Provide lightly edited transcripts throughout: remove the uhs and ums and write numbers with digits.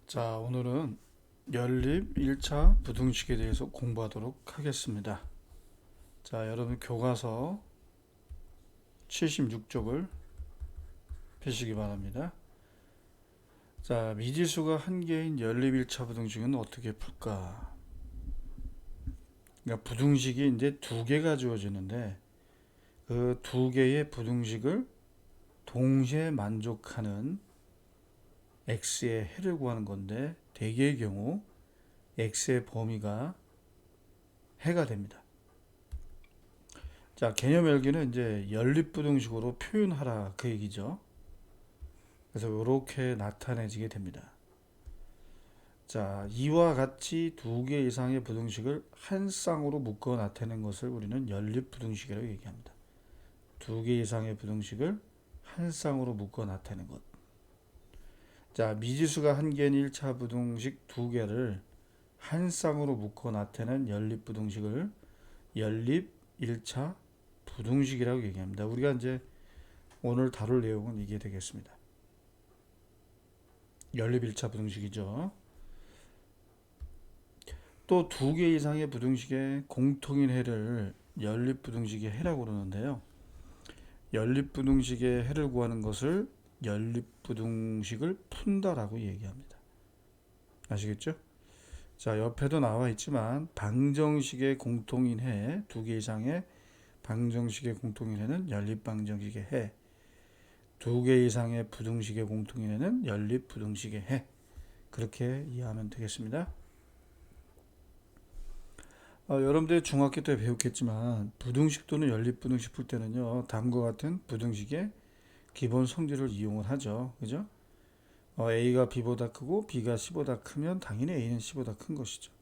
자, 오늘은 연립 1차 부등식에 대해서 공부하도록 하겠습니다. 자, 여러분 교과서 76쪽을 펴시기 바랍니다. 자, 미지수가 한 개인 연립 1차 부등식은 어떻게 풀까? 그러니까 부등식이 이제 두 개가 주어지는데 그 두 개의 부등식을 동시에 만족하는 x의 해를 구하는 건데 대개의 경우 x의 범위가 해가 됩니다. 자, 개념 열기는 이제 연립부등식으로 표현하라 그 얘기죠. 그래서 이렇게 나타내지게 됩니다. 자, 이와 같이 두 개 이상의 부등식을 한 쌍으로 묶어 나타낸 것을 우리는 연립부등식이라고 얘기합니다. 두 개 이상의 부등식을 한 쌍으로 묶어 나타낸 것. 자, 미지수가 한 개인 1차 부등식 두 개를 한 쌍으로 묶어 나타낸 연립부등식을 연립 1차 부등식이라고 얘기합니다. 우리가 이제 오늘 다룰 내용은 이게 되겠습니다. 연립 1차 부등식이죠. 또 두 개 이상의 부등식의 공통인 해를 연립 부등식의 해라고 그러는데요. 연립 부등식의 해를 구하는 것을 연립 부등식을 푼다라고 얘기합니다. 아시겠죠? 자, 옆에도 나와 있지만 방정식의 공통인 해, 두 개 이상의 방정식의 공통인 해는 연립 방정식의 해, 두 개 이상의 부등식의 공통인 해는 연립 부등식의 해. 그렇게 이해하면 되겠습니다. 여러분들 중학교 때 배웠겠지만 부등식 또는 연립 부등식 풀 때는요, 다음과 같은 부등식의 기본 성질을 이용을 하죠. 그죠? A가 B보다 크고 B가 C보다 크면 당연히 A는 C보다 큰 것이죠.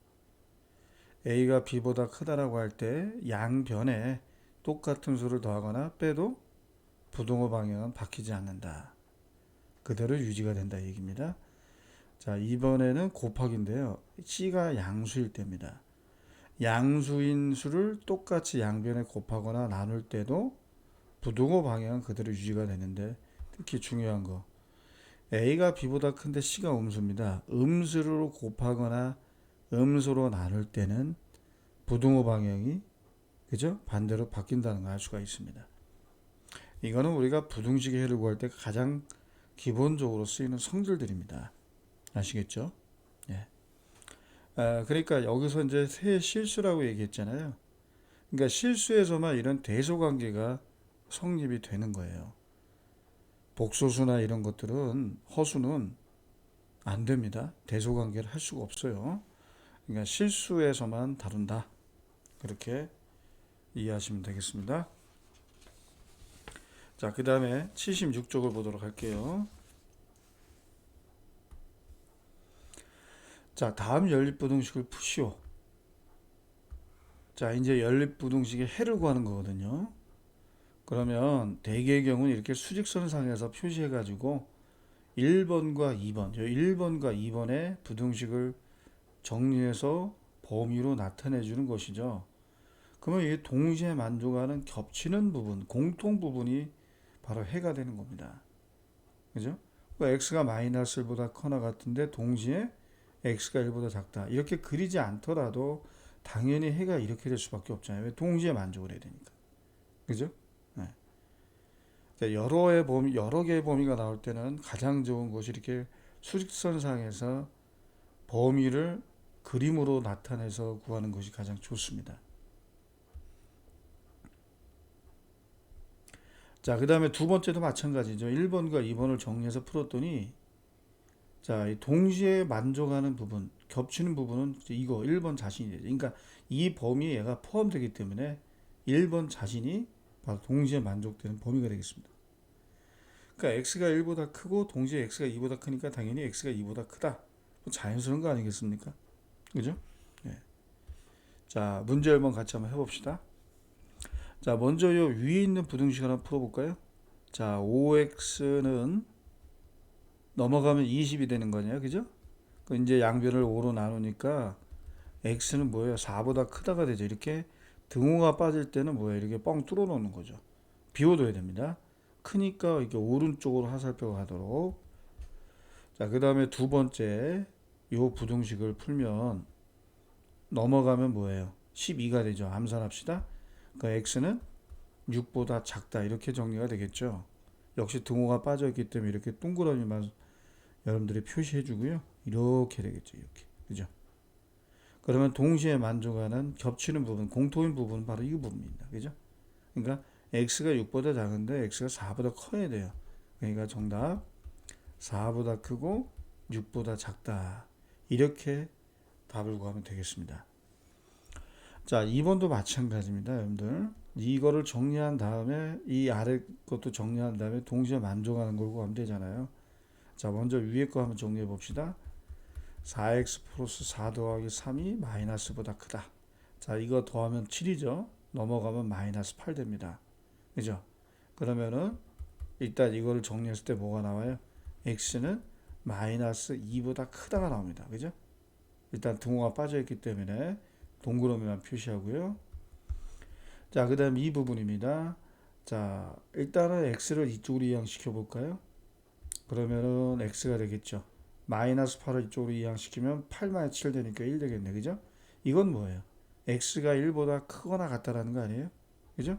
A가 B보다 크다라고 할 때 양변에 똑같은 수를 더하거나 빼도 부등호 방향은 바뀌지 않는다. 그대로 유지가 된다 얘기입니다. 자, 이번에는 곱하기인데요. C가 양수일 때입니다. 양수인 수를 똑같이 양변에 곱하거나 나눌 때도 부등호 방향은 그대로 유지가 되는데 특히 중요한 거 A가 B보다 큰데 C가 음수입니다. 음수로 곱하거나 음수로 나눌 때는 부등호 방향이 그죠? 반대로 바뀐다는 걸 알 수가 있습니다. 이거는 우리가 부등식의 해를 구할 때 가장 기본적으로 쓰이는 성질들입니다. 아시겠죠? 예. 그러니까 여기서 이제 세 실수라고 얘기했잖아요. 그러니까 실수에서만 이런 대소관계가 성립이 되는 거예요. 복소수나 이런 것들은 허수는 안 됩니다. 대소관계를 할 수가 없어요. 그러니까 실수에서만 다룬다. 그렇게 이해하시면 되겠습니다. 자, 그 다음에 76쪽을 보도록 할게요. 자, 다음 연립부등식을 푸시오. 자, 이제 연립부등식의 해를 구하는 거거든요. 그러면 대개의 경우는 이렇게 수직선상에서 표시해가지고 1번과 2번, 1번과 2번의 부등식을 정리해서 범위로 나타내주는 것이죠. 그러면 이게 동시에 만족하는 겹치는 부분, 공통 부분이 바로 해가 되는 겁니다. 그죠? x가 마이너스 1보다 커나 같은데 동시에 x가 1보다 작다. 이렇게 그리지 않더라도 당연히 해가 이렇게 될 수밖에 없잖아요. 왜? 동시에 만족을 해야 되니까. 그죠? 네. 여러 개의 범위가 나올 때는 가장 좋은 것이 이렇게 수직선상에서 범위를 그림으로 나타내서 구하는 것이 가장 좋습니다. 자, 그 다음에 두 번째도 마찬가지죠. 1번과 2번을 정리해서 풀었더니 자, 동시에 만족하는 부분, 겹치는 부분은 이거 1번 자신이 되죠. 그러니까 이 범위에 얘가 포함되기 때문에 1번 자신이 바로 동시에 만족되는 범위가 되겠습니다. 그러니까 x가 1보다 크고 동시에 x가 2보다 크니까 당연히 x가 2보다 크다. 자연스러운 거 아니겠습니까? 그죠? 네. 자, 문제 한번 같이 한번 해봅시다. 자, 먼저 요 위에 있는 부등식 하나 풀어볼까요? 자, 5x는 넘어가면 20이 되는 거냐, 그죠? 이제 양변을 5로 나누니까 x는 뭐예요? 4보다 크다가 되죠. 이렇게 등호가 빠질 때는 뭐예요? 이렇게 뻥 뚫어 놓는 거죠. 비워둬야 됩니다. 크니까 이렇게 오른쪽으로 화살표가 가도록. 자, 그 다음에 두 번째 요 부등식을 풀면 넘어가면 뭐예요? 12가 되죠. 암산합시다. 그 x는 6보다 작다 이렇게 정리가 되겠죠. 역시 등호가 빠져있기 때문에 이렇게 동그라미만 여러분들이 표시해 주고요. 이렇게 되겠죠. 이렇게. 그죠? 그러면 동시에 만족하는 겹치는 부분, 공통인 부분은 바로 이 부분입니다. 그죠? 그러니까 x가 6보다 작은데 x가 4보다 커야 돼요. 그러니까 정답 4보다 크고 6보다 작다. 이렇게 답을 구하면 되겠습니다. 자, 2번도 마찬가지입니다, 여러분들. 이거를 정리한 다음에 이 아래 것도 정리한 다음에 동시에 만족하는 걸 구하면 되잖아요. 자, 먼저 위에 거 한번 정리해 봅시다. 4x 플러스 4 더하기 3이 마이너스보다 크다. 자, 이거 더하면 7이죠. 넘어가면 마이너스 8 됩니다. 그죠? 그러면은 일단 이거를 정리했을 때 뭐가 나와요? x는 마이너스 2보다 크다가 나옵니다. 그죠? 일단 등호가 빠져있기 때문에 동그라미만 표시하고요. 자, 그 다음 이 부분입니다. 자, 일단은 x를 이쪽으로 이항시켜 볼까요? 그러면은 x가 되겠죠. 마이너스 8을 이쪽으로 이항시키면 8-7 되니까 1 되겠네. 그죠? 이건 뭐예요? x가 1보다 크거나 같다라는 거 아니에요? 그죠?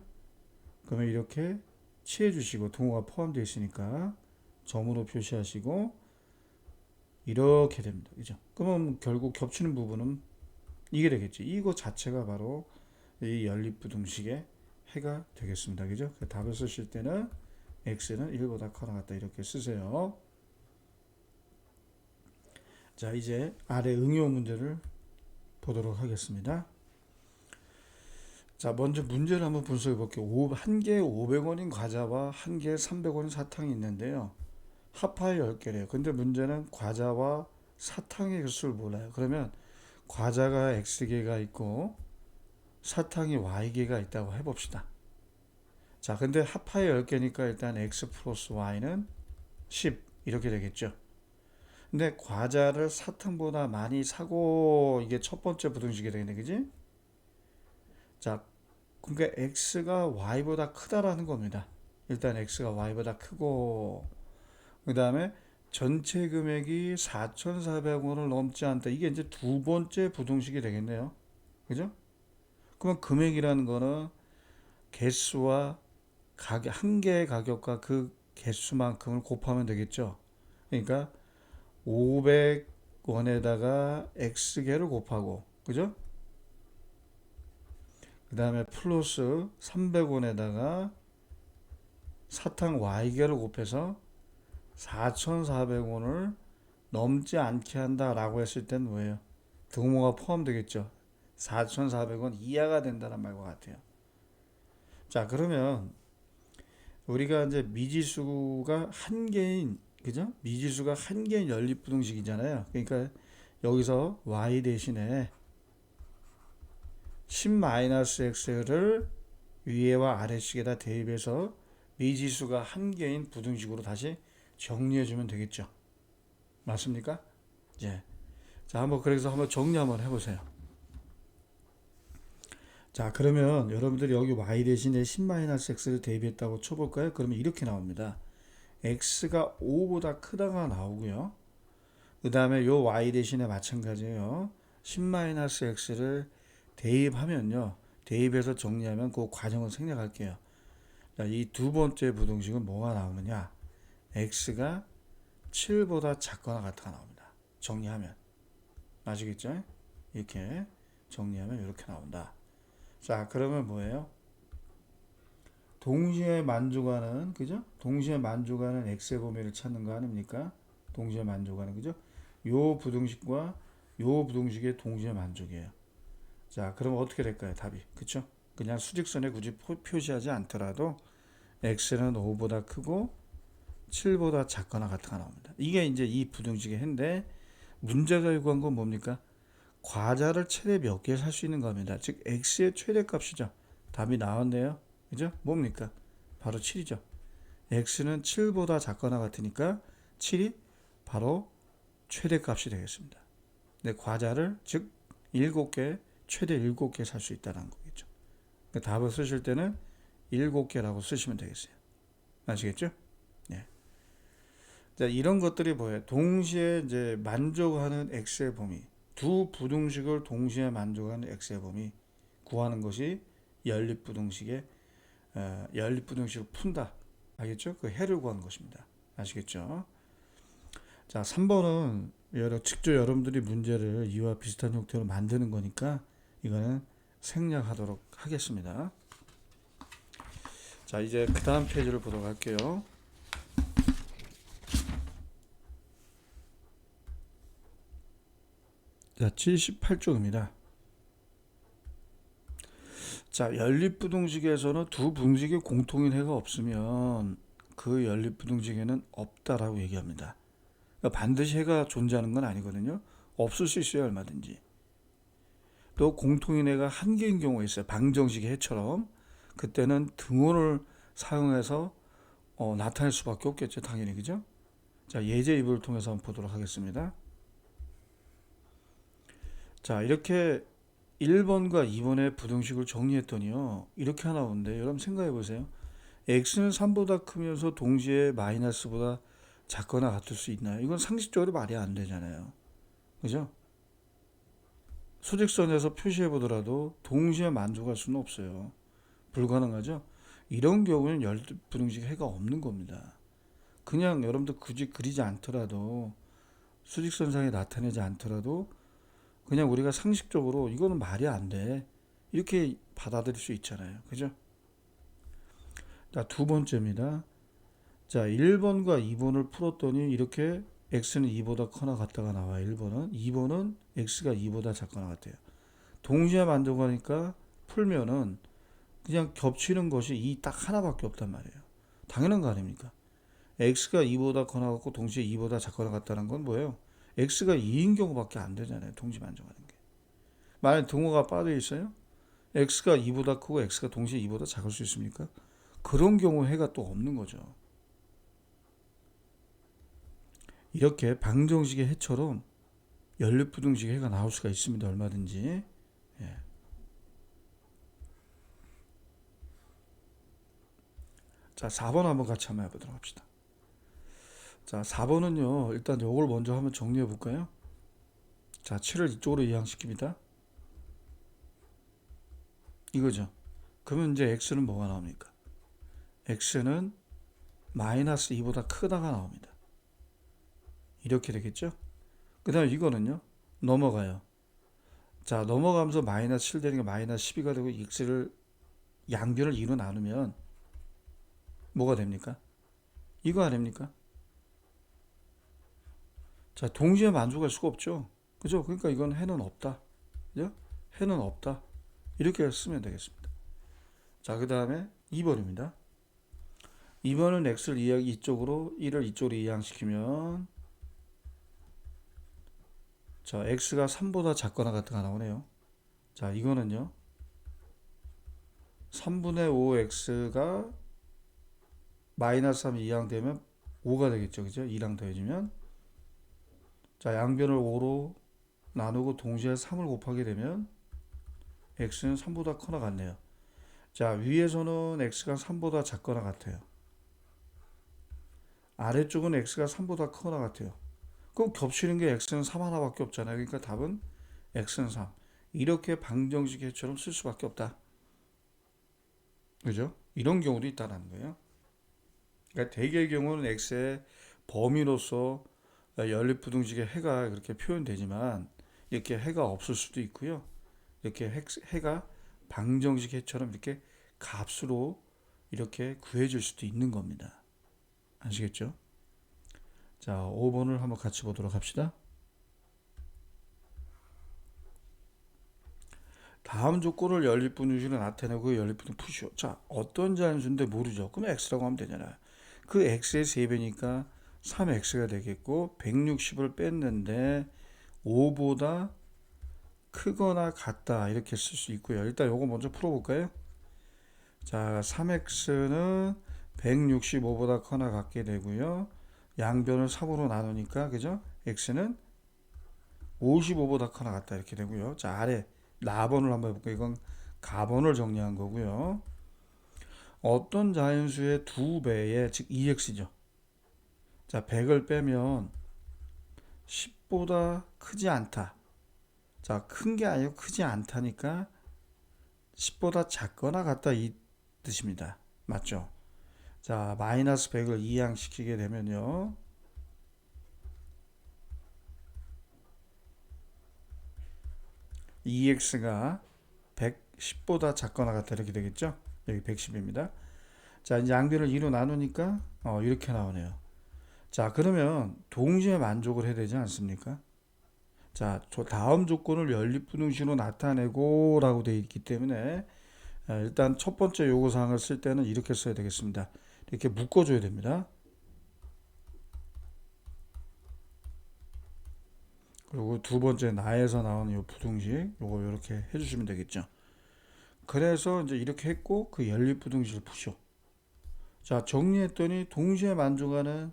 그러면 이렇게 취해 주시고 등호가 포함되어 있으니까 점으로 표시하시고 이렇게 됩니다. 그죠? 그러면 결국 겹치는 부분은 이게 되겠지. 이거 자체가 바로 이 연립부등식의 해가 되겠습니다. 그죠? 답을 쓰실 때는 x는 1보다 커나 같다 이렇게 쓰세요. 자, 이제 아래 응용 문제를 보도록 하겠습니다. 자, 먼저 문제를 한번 분석해 볼게요. 한 개에 500원인 과자와 한 개에 300원인 사탕이 있는데요. 합하여 10개래요. 근데 문제는 과자와 사탕의 개수를 몰라요. 그러면 과자가 X개가 있고 사탕이 Y개가 있다고 해봅시다. 자, 근데 합하여 10개니까 일단 X 플러스 Y는 10 이렇게 되겠죠. 근데 과자를 사탕보다 많이 사고 이게 첫 번째 부등식이 되겠네. 그지? 자, 그러니까 X가 Y보다 크다라는 겁니다. 일단 X가 Y보다 크고 그 다음에 전체 금액이 4,400원을 넘지 않다. 이게 이제 두 번째 부등식이 되겠네요. 그죠? 그러면 금액이라는 거는 개수와 가격, 한 개의 가격과 그 개수만큼을 곱하면 되겠죠. 그러니까 500원에다가 X개를 곱하고, 그죠? 그 다음에 플러스 300원에다가 사탕 Y개를 곱해서 4,400원을 넘지 않게 한다라고 했을 땐 뭐예요? 등호가 포함되겠죠. 4,400원 이하가 된다는 말과 같아요. 자, 그러면 우리가 이제 미지수가 한 개인, 그죠? 미지수가 한 개인 연립부등식이잖아요. 그러니까 여기서 y 대신에 10-x를 위에와 아래식에다 대입해서 미지수가 한 개인 부등식으로 다시 정리해주면 되겠죠. 맞습니까? 예. 자, 그래서 한번 정리 한번 해보세요. 자, 그러면 여러분들이 여기 y 대신에 10-x를 대입했다고 쳐볼까요? 그러면 이렇게 나옵니다. x가 5보다 크다가 나오고요. 그 다음에 요 y 대신에 마찬가지예요. 10-x를 대입하면요. 대입해서 정리하면 그 과정을 생략할게요. 자, 이 두 번째 부등식은 뭐가 나오느냐? x가 7보다 작거나 같다가 나옵니다. 정리하면. 아시겠죠? 이렇게 정리하면 이렇게 나온다. 자, 그러면 뭐예요? 동시에 만족하는, 그죠? 동시에 만족하는 x의 범위를 찾는 거 아닙니까? 동시에 만족하는, 그죠? 요 부등식과 요 부등식의 동시에 만족이에요. 자, 그럼 어떻게 될까요? 답이. 그쵸? 그냥 수직선에 굳이 표시하지 않더라도 x는 5보다 크고 7보다 작거나 같다가 나옵니다. 이게 이제 이 부등식의 해인데 문제가 요구한 건 뭡니까? 과자를 최대 몇 개 살 수 있는 겁니다. 즉 x의 최대값이죠. 답이 나왔네요. 그죠? 뭡니까? 바로 7이죠. x는 7보다 작거나 같으니까 7이 바로 최대값이 되겠습니다. 네, 과자를 즉 7개, 최대 7개 살 수 있다는 거겠죠. 그러니까 답을 쓰실 때는 7개라고 쓰시면 되겠어요. 아시겠죠? 네. 자, 이런 것들이 뭐예요? 동시에 이제 만족하는 x의 범위, 두 부등식을 동시에 만족하는 x의 범위 구하는 것이 연립부등식의 연립부등식을 푼다. 알겠죠? 그 해를 구하는 것입니다. 아시겠죠? 자, 3번은 직접 여러분들이 문제를 이와 비슷한 형태로 만드는 거니까 이거는 생략하도록 하겠습니다. 자, 이제 그 다음 페이지를 보도록 할게요. 자, 78쪽입니다. 자, 연립부등식에서는 두 부등식의 공통인 해가 없으면 그 연립부등식에는 없다라고 얘기합니다. 그러니까 반드시 해가 존재하는 건 아니거든요. 없을 수 있어요, 얼마든지. 또 공통인 해가 한 개인 경우가 있어요. 방정식의 해처럼. 그때는 등호를 사용해서 나타낼 수밖에 없겠죠, 당연히. 그죠? 자, 예제입을 통해서 한번 보도록 하겠습니다. 자, 이렇게 1번과 2번의 부등식을 정리했더니요, 이렇게 하나 오는데 여러분 생각해 보세요. x는 3보다 크면서 동시에 마이너스보다 작거나 같을 수 있나요? 이건 상식적으로 말이 안 되잖아요. 그죠? 수직선에서 표시해 보더라도 동시에 만족할 수는 없어요. 불가능하죠? 이런 경우는 연립부등식 해가 없는 겁니다. 그냥 여러분들 굳이 그리지 않더라도 수직선상에 나타내지 않더라도 그냥 우리가 상식적으로 이거는 말이 안 돼. 이렇게 받아들일 수 있잖아요. 그죠? 자, 두 번째입니다. 자, 1번과 2번을 풀었더니 이렇게 x는 2보다 커나 같다가 나와요. 1번은. 2번은 x가 2보다 작거나 같아요. 동시에 만족하니까 풀면은 그냥 겹치는 것이 이 딱 하나밖에 없단 말이에요. 당연한 거 아닙니까? x가 2보다 커나 같고 동시에 2보다 작거나 같다는 건 뭐예요? x가 2인 경우밖에 안 되잖아요. 동시 만족하는 게. 만약 등호가 빠져 있어요? x가 2보다 크고 x가 동시에 2보다 작을 수 있습니까? 그런 경우 해가 또 없는 거죠. 이렇게 방정식의 해처럼 연립부등식의 해가 나올 수가 있습니다. 얼마든지. 예. 자, 4번 한번 같이 한번 해보도록 합시다. 자, 4번은요. 일단 요걸 먼저 한번 정리해 볼까요? 자, 7을 이쪽으로 이항시킵니다. 이거죠. 그러면 이제 x는 뭐가 나옵니까? x는 마이너스 2보다 크다가 나옵니다. 이렇게 되겠죠? 그 다음에 이거는요. 넘어가요. 자, 넘어가면서 마이너스 7 되는 게 마이너스 12가 되고 x를 양변을 2로 나누면 뭐가 됩니까? 이거 아닙니까? 자, 동시에 만족할 수가 없죠. 그죠? 그러니까 이건 해는 없다. 그죠? 해는 없다. 이렇게 쓰면 되겠습니다. 자, 그 다음에 2번입니다. 2번은 x를 이쪽으로 1을 이쪽으로 이항시키면 자, x가 3보다 작거나 같다가 나오네요. 자, 이거는요. 3분의 5x가 마이너스 3 이항되면 5가 되겠죠. 그죠? 2랑 더해지면 자, 양변을 5로 나누고 동시에 3을 곱하게 되면 x는 3보다 커나 같네요. 자, 위에서는 x가 3보다 작거나 같아요. 아래쪽은 x가 3보다 커나 같아요. 그럼 겹치는 게 x는 3 하나밖에 없잖아요. 그러니까 답은 x는 3. 이렇게 방정식처럼 쓸 수밖에 없다. 그죠? 이런 경우도 있다는 거예요. 그러니까 대개의 경우는 x의 범위로서 연립부등식의 해가 그렇게 표현되지만 이렇게 해가 없을 수도 있고요. 이렇게 해가 방정식 해처럼 이렇게 값으로 이렇게 구해질 수도 있는 겁니다. 아시겠죠? 자, 5번을 한번 같이 보도록 합시다. 다음 조건을 연립분유식으로 나타내고 연립분유 푸시오. 자, 어떤 자연수인데 모르죠. 그럼 x라고 하면 되잖아요. 그 x의 3배니까 3x가 되겠고 160을 뺐는데 5보다 크거나 같다 이렇게 쓸 수 있고요. 일단 요거 먼저 풀어볼까요? 자, 3x는 165보다 커나 같게 되고요. 양변을 3으로 나누니까 그죠? x는 55보다 커나 같다 이렇게 되고요. 자, 아래 나번을 한번 해볼게요. 이건 가번을 정리한 거고요. 어떤 자연수의 2배의 즉 2x죠. 자, 100을 빼면 10보다 크지 않다. 자, 큰 게 아니고 크지 않다니까 10보다 작거나 같다 이 뜻입니다. 맞죠? 자, 마이너스 100을 이항시키게 되면요. 2x가 110보다 작거나 같다 이렇게 되겠죠? 여기 110입니다. 자, 이제 양변을 2로 나누니까 이렇게 나오네요. 자, 그러면 동시에 만족을 해야 되지 않습니까? 자, 다음 조건을 연립분홍식으로 나타내고 라고 되어 있기 때문에 일단 첫 번째 요구사항을 쓸 때는 이렇게 써야 되겠습니다. 이렇게 묶어줘야 됩니다. 그리고 두 번째 나에서 나오는 이 부등식 요거 이렇게 해주시면 되겠죠. 그래서 이제 이렇게 했고 그 연립부등식을 푸쇼. 자, 정리했더니 동시에 만족하는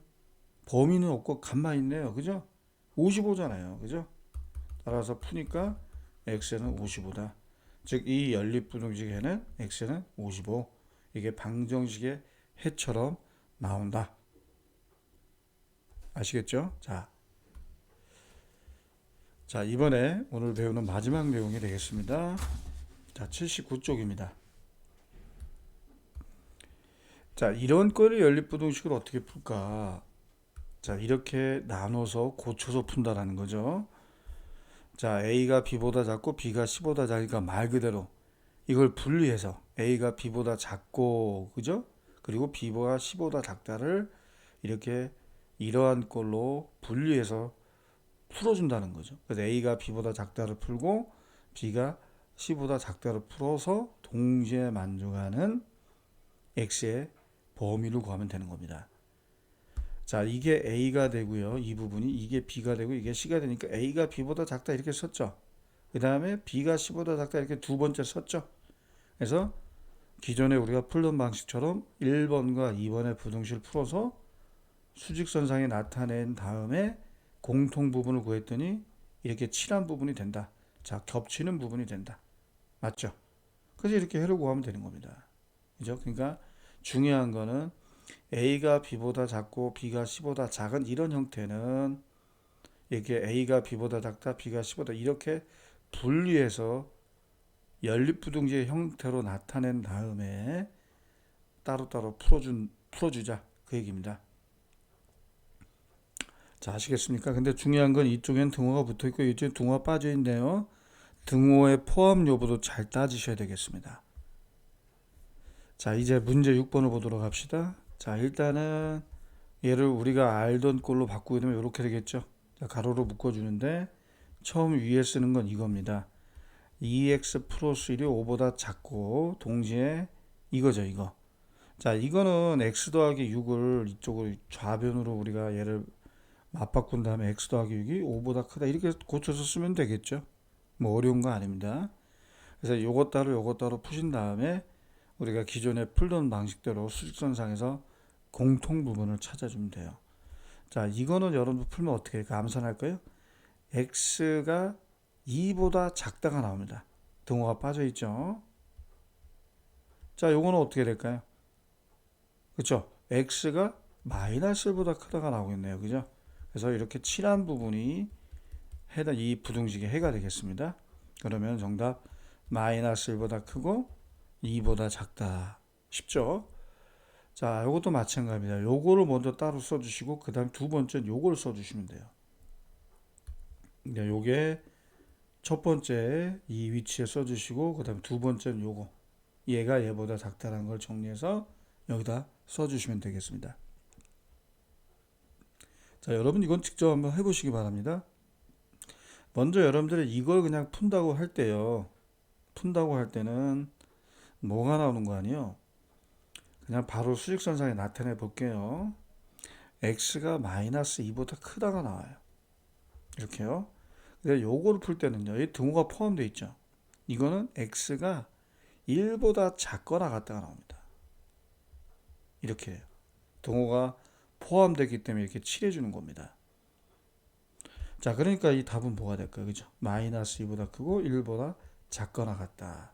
범위는 없고 값만 있네요. 그죠? 55잖아요. 그죠? 따라서 푸니까 x는 55다. 즉 이 연립부등식에는 x는 55. 이게 방정식의 해처럼 나온다. 아시겠죠? 자, 이번에 오늘 배우는 마지막 내용이 되겠습니다. 자, 79쪽입니다. 자, 이런 거를 연립부등식을 어떻게 풀까? 자, 이렇게 나눠서 고쳐서 푼다라는 거죠. 자, A가 B보다 작고 B가 C보다 작으니까 말 그대로 이걸 분리해서 A가 B보다 작고, 그죠? 그리고 B가 C보다 작다를 이렇게 이러한 꼴로 분리해서 풀어준다는 거죠. 그래서 A가 B보다 작다를 풀고 B가 C보다 작다를 풀어서 동시에 만족하는 X의 범위를 구하면 되는 겁니다. 자, 이게 A가 되고요. 이 부분이 이게 B가 되고 이게 C가 되니까 A가 B보다 작다 이렇게 썼죠. 그 다음에 B가 C보다 작다 이렇게 두 번째 썼죠. 그래서 기존에 우리가 풀던 방식처럼 1번과 2번의 부등식을 풀어서 수직선상에 나타낸 다음에 공통 부분을 구했더니 이렇게 칠한 부분이 된다. 자, 겹치는 부분이 된다. 맞죠? 그래서 이렇게 해를 구하면 되는 겁니다. 그죠? 그러니까 중요한 거는 A가 B보다 작고 B가 C보다 작은 이런 형태는 이렇게 A가 B보다 작다, B가 C보다 이렇게 분리해서 연립부등식의 형태로 나타낸 다음에 따로따로 풀어주자 그 얘기입니다. 자, 아시겠습니까? 근데 중요한 건 이쪽엔 등호가 붙어 있고 이쪽엔 등호가 빠져 있네요. 등호의 포함 여부도 잘 따지셔야 되겠습니다. 자, 이제 문제 6번을 보도록 합시다. 자, 일단은 얘를 우리가 알던 꼴로 바꾸게 되면 이렇게 되겠죠. 자, 가로로 묶어주는데 처음 위에 쓰는 건 이겁니다. 2x 플러스 1이 5보다 작고 동시에 이거죠, 이거. 자, 이거는 x 더하기 6을 이쪽으로 좌변으로 우리가 얘를 맞바꾼 다음에 x 더하기 6이 5보다 크다 이렇게 고쳐서 쓰면 되겠죠. 뭐 어려운 거 아닙니다. 그래서 요것 따로 푸신 다음에 우리가 기존에 풀던 방식대로 수직선상에서 공통 부분을 찾아주면 돼요. 자, 이거는 여러분들 풀면 어떻게 할까? 암산할까요? x가 2보다 작다가 나옵니다. 등호가 빠져 있죠. 자, 요거는 어떻게 될까요? 그렇죠? x가 마이너스 1보다 크다가 나오겠네요. 그죠? 그래서 이렇게 칠한 부분이 해당 이 부등식의 해가 되겠습니다. 그러면 정답 마이너스 1보다 크고 2보다 작다. 쉽죠? 자, 요것도 마찬가지입니다. 요거를 먼저 따로 써주시고 그 다음 두 번째는 요걸 써주시면 돼요. 요게 첫 번째 이 위치에 써주시고 그 다음 두 번째는 요거 얘가 얘보다 작다는 걸 정리해서 여기다 써주시면 되겠습니다. 자, 여러분 이건 직접 한번 해보시기 바랍니다. 먼저 여러분들이 이걸 그냥 푼다고 할 때요. 푼다고 할 때는 뭐가 나오는 거 아니에요? 그냥 바로 수직선상에 나타내 볼게요. x가 마이너스 2보다 크다가 나와요. 이렇게요. 근데 요거를 풀 때는요. 이 등호가 포함되어 있죠. 이거는 x가 1보다 작거나 같다가 나옵니다. 이렇게 해요. 등호가 포함되기 때문에 이렇게 칠해주는 겁니다. 자, 그러니까 이 답은 뭐가 될까요? 그죠? 마이너스 2보다 크고 1보다 작거나 같다.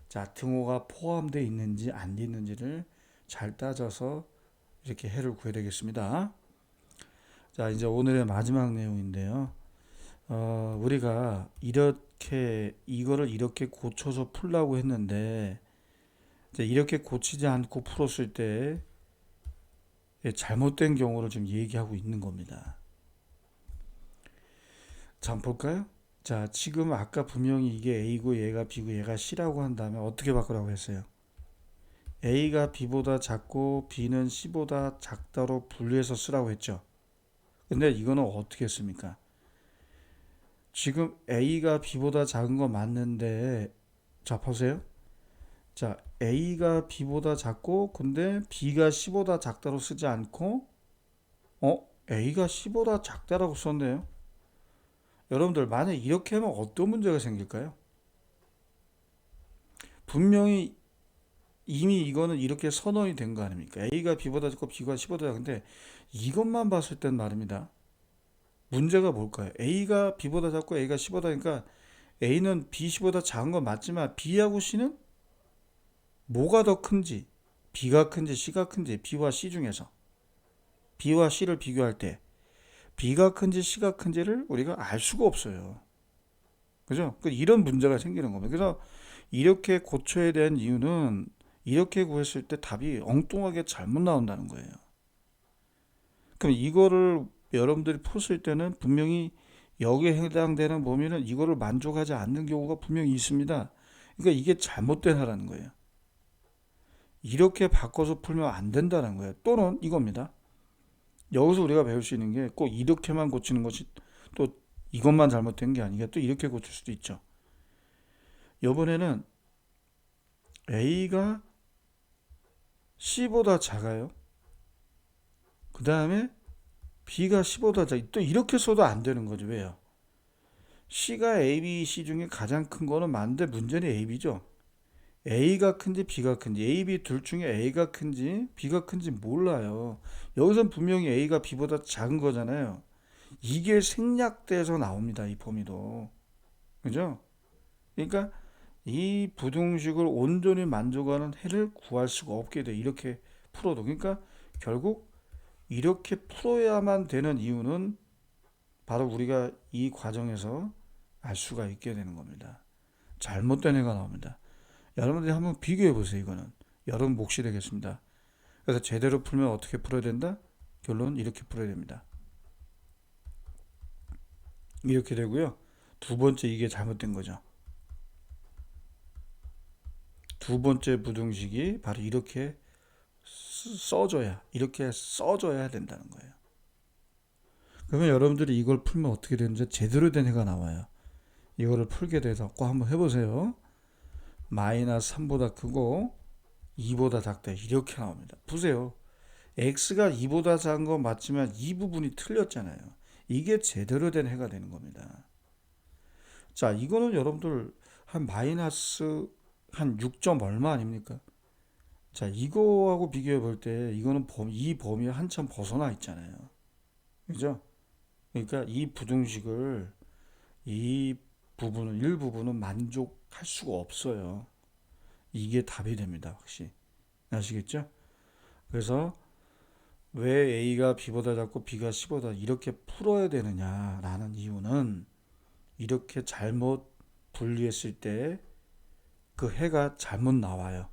자, 등호가 포함되어 있는지 안 있는지를 잘 따져서 이렇게 해를 구해야 되겠습니다. 자, 이제 오늘의 마지막 내용인데요. 우리가 이거를 이렇게 고쳐서 풀라고 했는데, 이제 이렇게 고치지 않고 풀었을 때 잘못된 경우를 좀 얘기하고 있는 겁니다. 자, 한번 볼까요? 자, 지금 아까 분명히 이게 A고 얘가 B고 얘가 C라고 한다면 어떻게 바꾸라고 했어요? A가 B보다 작고 B는 C보다 작다로 분류해서 쓰라고 했죠. 근데 이거는 어떻게 했습니까? 지금 A가 B보다 작은 거 맞는데, 자, 보세요. 자, A가 B보다 작고, 근데 B가 C보다 작다로 쓰지 않고, A가 C보다 작다라고 썼네요. 여러분들, 만약 이렇게 하면 어떤 문제가 생길까요? 분명히 이미 이거는 이렇게 선언이 된 거 아닙니까? A가 B보다 작고 B가 C보다 작은데, 이것만 봤을 땐 말입니다. 문제가 뭘까요? A가 B보다 작고 A가 C보다 작으니까 A는 B, C보다 작은 건 맞지만 B하고 C는 뭐가 더 큰지, B가 큰지 C가 큰지, B와 C 중에서 B와 C를 비교할 때 B가 큰지 C가 큰지를 우리가 알 수가 없어요. 그죠? 이런 문제가 생기는 겁니다. 그래서 이렇게 고쳐야 되는 이유는 이렇게 구했을 때 답이 엉뚱하게 잘못 나온다는 거예요. 그럼 이거를 여러분들이 풀었을 때는 분명히 여기에 해당되는 범위는 이거를 만족하지 않는 경우가 분명히 있습니다. 그러니까 이게 잘못된 하라는 거예요. 이렇게 바꿔서 풀면 안 된다는 거예요. 또는 이겁니다. 여기서 우리가 배울 수 있는 게 꼭 이렇게만 고치는 것이 또 이것만 잘못된 게 아니라 또 이렇게 고칠 수도 있죠. 이번에는 A가 C보다 작아요. 그 다음에 B가 C보다 작아. 또 이렇게 써도 안 되는 거죠. 왜요? C가 A, B, C 중에 가장 큰 거는 맞는데 문제는 A, B죠. A가 큰지 B가 큰지 A, B 둘 중에 A가 큰지 B가 큰지 몰라요. 여기선 분명히 A가 B보다 작은 거잖아요. 이게 생략돼서 나옵니다. 이 범위도. 그죠? 그러니까 이 부등식을 온전히 만족하는 해를 구할 수가 없게 돼. 이렇게 풀어도. 그러니까 결국 이렇게 풀어야만 되는 이유는 바로 우리가 이 과정에서 알 수가 있게 되는 겁니다. 잘못된 해가 나옵니다. 여러분들이 한번 비교해 보세요. 이거는 여러분 몫이 되겠습니다. 그래서 제대로 풀면 어떻게 풀어야 된다? 결론은 이렇게 풀어야 됩니다. 이렇게 되고요. 두 번째 이게 잘못된 거죠. 두 번째 부등식이 바로 이렇게 써줘야 된다는 거예요. 그러면 여러분들이 이걸 풀면 어떻게 되는지 제대로 된 해가 나와요. 이거를 풀게 돼서 꼭 한번 해보세요. 마이너스 3보다 크고 2보다 작다 이렇게 나옵니다. 보세요. x가 2보다 작은 건 맞지만 이 부분이 틀렸잖아요. 이게 제대로 된 해가 되는 겁니다. 자, 이거는 여러분들 한 마이너스 한 6점 얼마 아닙니까? 자, 이거하고 비교해 볼 때 이거는 이 범위에 한참 벗어나 있잖아요. 그죠? 그러니까 이 일부분은 만족할 수가 없어요. 이게 답이 됩니다. 혹시 아시겠죠? 그래서 왜 A가 B보다 작고 B가 C보다 이렇게 풀어야 되느냐라는 이유는 이렇게 잘못 분리했을 때 그 해가 잘못 나와요.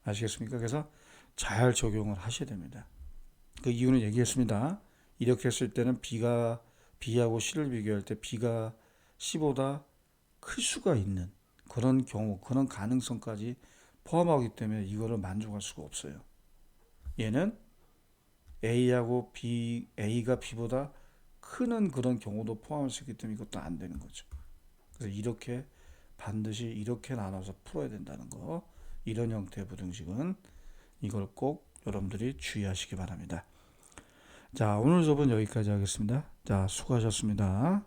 아시겠습니까? 그래서 잘 적용을 하셔야 됩니다. 그 이유는 얘기했습니다. 이렇게 했을 때는 B하고 C를 비교할 때 B가 C보다 클 수가 있는 그런 경우, 그런 가능성까지 포함하기 때문에 이거를 만족할 수가 없어요. 얘는 A가 B보다 크는 그런 경우도 포함할 수 있기 때문에 이것도 안 되는 거죠. 그래서 반드시 이렇게 나눠서 풀어야 된다는 거. 이런 형태의 부등식은 이걸 꼭 여러분들이 주의하시기 바랍니다. 자, 오늘 수업은 여기까지 하겠습니다. 자, 수고하셨습니다.